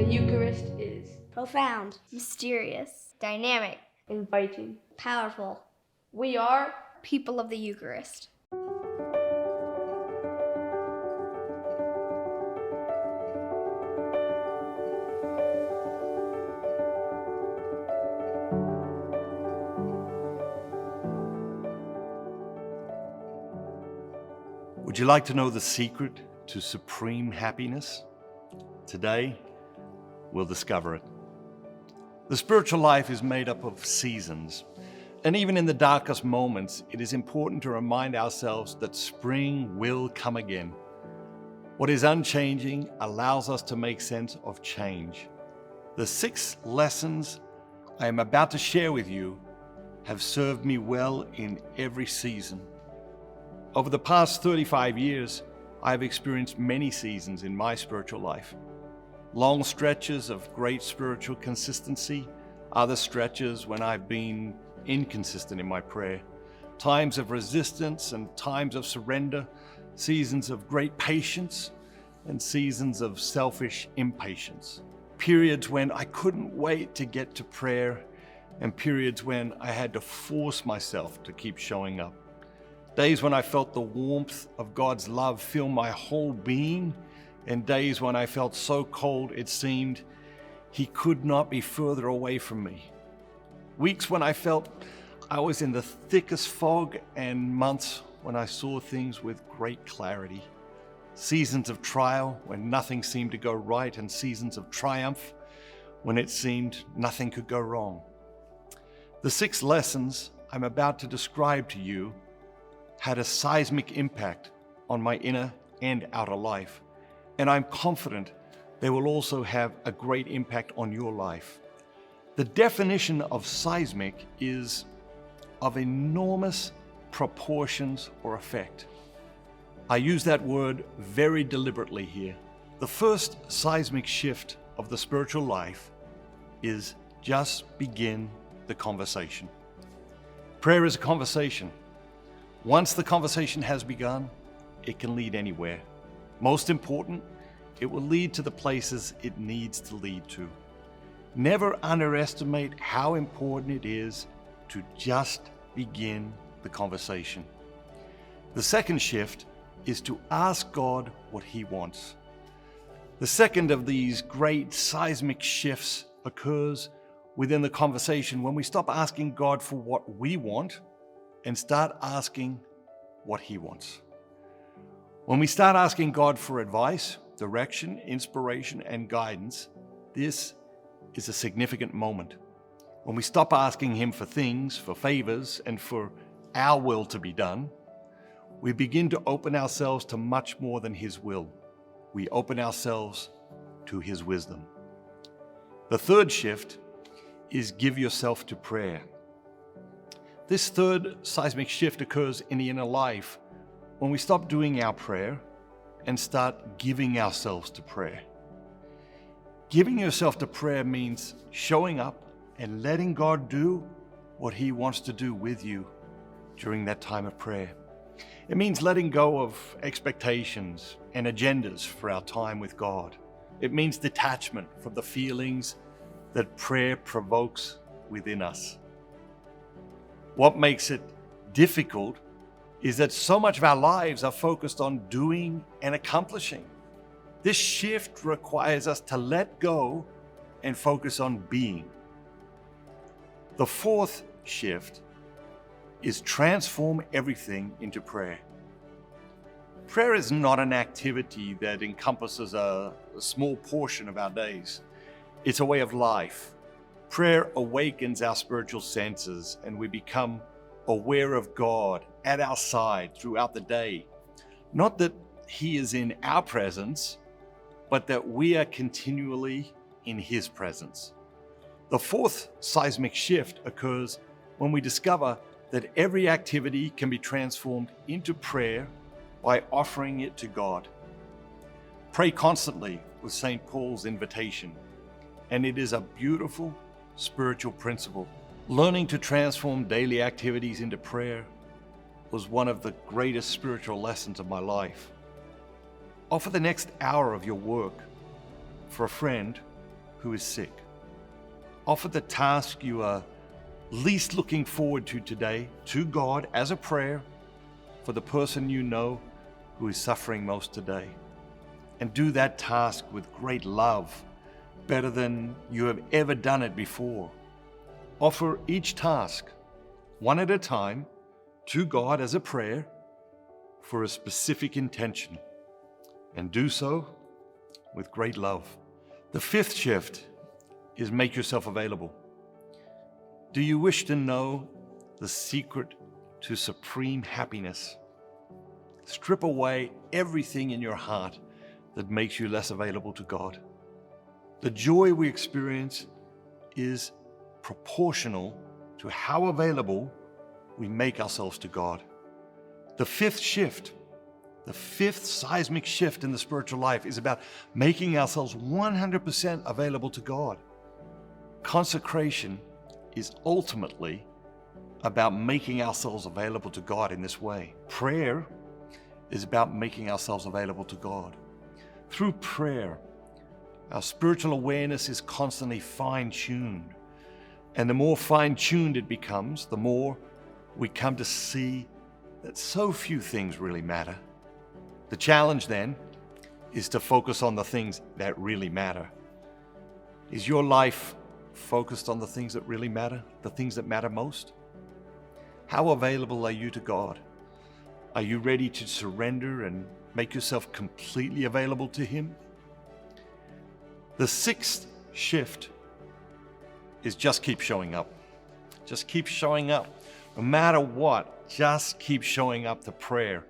The Eucharist is profound, mysterious, dynamic, inviting, powerful. We are people of the Eucharist. Would you like to know the secret to supreme happiness? Today, we'll discover it. The spiritual life is made up of seasons, and even in the darkest moments, it is important to remind ourselves that spring will come again. What is unchanging allows us to make sense of change. The 6 lessons I am about to share with you have served me well in every season. Over the past 35 years, I have experienced many seasons in my spiritual life. Long stretches of great spiritual consistency, other stretches when I've been inconsistent in my prayer, times of resistance and times of surrender, seasons of great patience and seasons of selfish impatience, periods when I couldn't wait to get to prayer and periods when I had to force myself to keep showing up. Days when I felt the warmth of God's love fill my whole being, and days when I felt so cold it seemed He could not be further away from me. Weeks when I felt I was in the thickest fog, and months when I saw things with great clarity. Seasons of trial when nothing seemed to go right, and seasons of triumph when it seemed nothing could go wrong. The 6 lessons I'm about to describe to you had a seismic impact on my inner and outer life, and I'm confident they will also have a great impact on your life. The definition of seismic is of enormous proportions or effect. I use that word very deliberately here. The first seismic shift of the spiritual life is just begin the conversation. Prayer is a conversation. Once the conversation has begun, it can lead anywhere. Most important, it will lead to the places it needs to lead to. Never underestimate how important it is to just begin the conversation. The second shift is to ask God what He wants. The second of these great seismic shifts occurs within the conversation when we stop asking God for what we want and start asking what He wants. When we start asking God for advice, direction, inspiration, and guidance, this is a significant moment. When we stop asking Him for things, for favors, and for our will to be done, we begin to open ourselves to much more than His will. We open ourselves to His wisdom. The third shift is give yourself to prayer. This third seismic shift occurs in the inner life when we stop doing our prayer and start giving ourselves to prayer. Giving yourself to prayer means showing up and letting God do what He wants to do with you during that time of prayer. It means letting go of expectations and agendas for our time with God. It means detachment from the feelings that prayer provokes within us. What makes it difficult is that so much of our lives are focused on doing and accomplishing. This shift requires us to let go and focus on being. The fourth shift is transform everything into prayer. Prayer is not an activity that encompasses a small portion of our days. It's a way of life. Prayer awakens our spiritual senses and we become aware of God at our side throughout the day. Not that He is in our presence, but that we are continually in His presence. The fourth seismic shift occurs when we discover that every activity can be transformed into prayer by offering it to God. Pray constantly was St. Paul's invitation, and it is a beautiful spiritual principle. Learning to transform daily activities into prayer was one of the greatest spiritual lessons of my life. Offer the next hour of your work for a friend who is sick. Offer the task you are least looking forward to today to God as a prayer for the person you know who is suffering most today. And do that task with great love, better than you have ever done it before. Offer each task, one at a time, to God as a prayer for a specific intention, and do so with great love. The fifth shift is make yourself available. Do you wish to know the secret to supreme happiness? Strip away everything in your heart that makes you less available to God. The joy we experience is proportional to how available we make ourselves to God. The fifth shift, the fifth seismic shift in the spiritual life, is about making ourselves 100% available to God. Consecration is ultimately about making ourselves available to God in this way. Prayer is about making ourselves available to God. Through prayer, our spiritual awareness is constantly fine-tuned. And the more fine-tuned it becomes, the more we come to see that so few things really matter. The challenge then is to focus on the things that really matter. Is your life focused on the things that really matter, the things that matter most? How available are you to God? Are you ready to surrender and make yourself completely available to Him? The sixth shift is just keep showing up. Just keep showing up. No matter what, just keep showing up to prayer.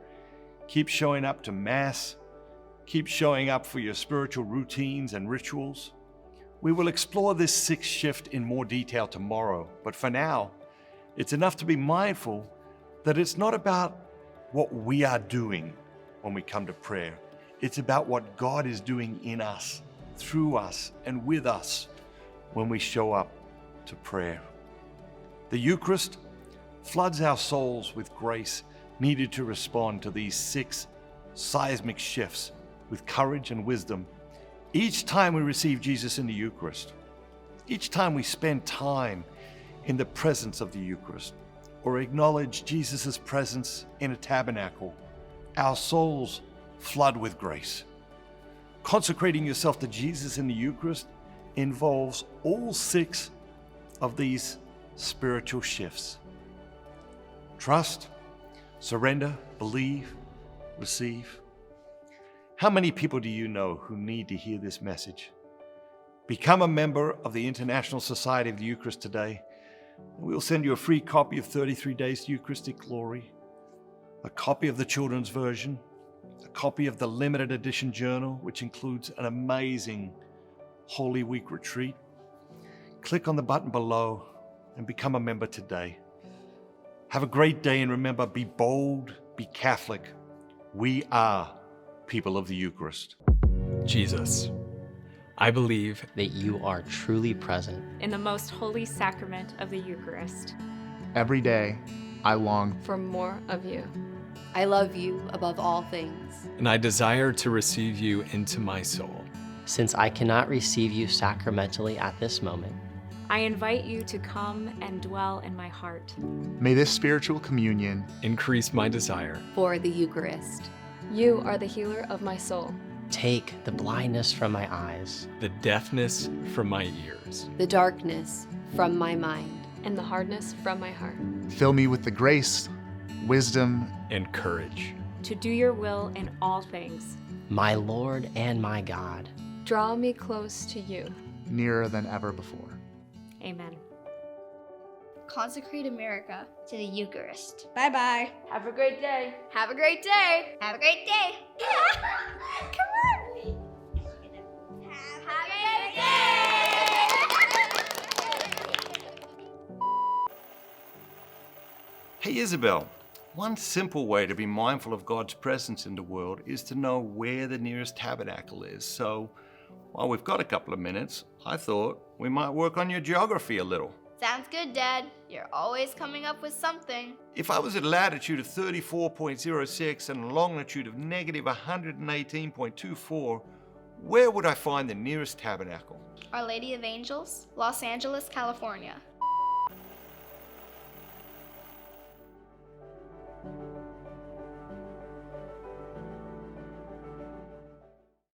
Keep showing up to Mass. Keep showing up for your spiritual routines and rituals. We will explore this sixth shift in more detail tomorrow, but for now, it's enough to be mindful that it's not about what we are doing when we come to prayer. It's about what God is doing in us, through us, and with us when we show up to prayer. The Eucharist floods our souls with grace needed to respond to these six seismic shifts with courage and wisdom. Each time we receive Jesus in the Eucharist, each time we spend time in the presence of the Eucharist, or acknowledge Jesus' presence in a tabernacle, our souls flood with grace. Consecrating yourself to Jesus in the Eucharist involves all six of these spiritual shifts: trust, surrender, believe, receive. How many people do you know who need to hear this message? Become a member of the International Society of the Eucharist today. We'll send you a free copy of 33 Days to Eucharistic Glory, a copy of the children's version, a copy of the limited edition journal, which includes an amazing Holy Week retreat. Click on the button below and become a member today. Have a great day, and remember, be bold, be Catholic. We are people of the Eucharist. Jesus, I believe that you are truly present in the most holy sacrament of the Eucharist. Every day, I long for more of you. I love you above all things. and I desire to receive you into my soul. Since I cannot receive you sacramentally at this moment, I invite you to come and dwell in my heart. May this spiritual communion Increase my desire. For the Eucharist. You are the healer of my soul. take the blindness from my eyes, The deafness from my ears. The darkness from my mind. And the hardness from my heart. fill me with the grace, wisdom, And courage. To do your will in all things. my Lord and my God. Draw me close to you. nearer than ever before. Amen. Consecrate America to the Eucharist. Bye-bye. Have a great day. Have a great day. Have a great day. Come on. Have a great day. Hey Isabel, one simple way to be mindful of God's presence in the world is to know where the nearest tabernacle is. So, while we've got a couple of minutes, I thought we might work on your geography a little. Sounds good, Dad. You're always coming up with something. If I was at latitude of 34.06 and longitude of negative 118.24, where would I find the nearest tabernacle? Our Lady of Angels, Los Angeles, California.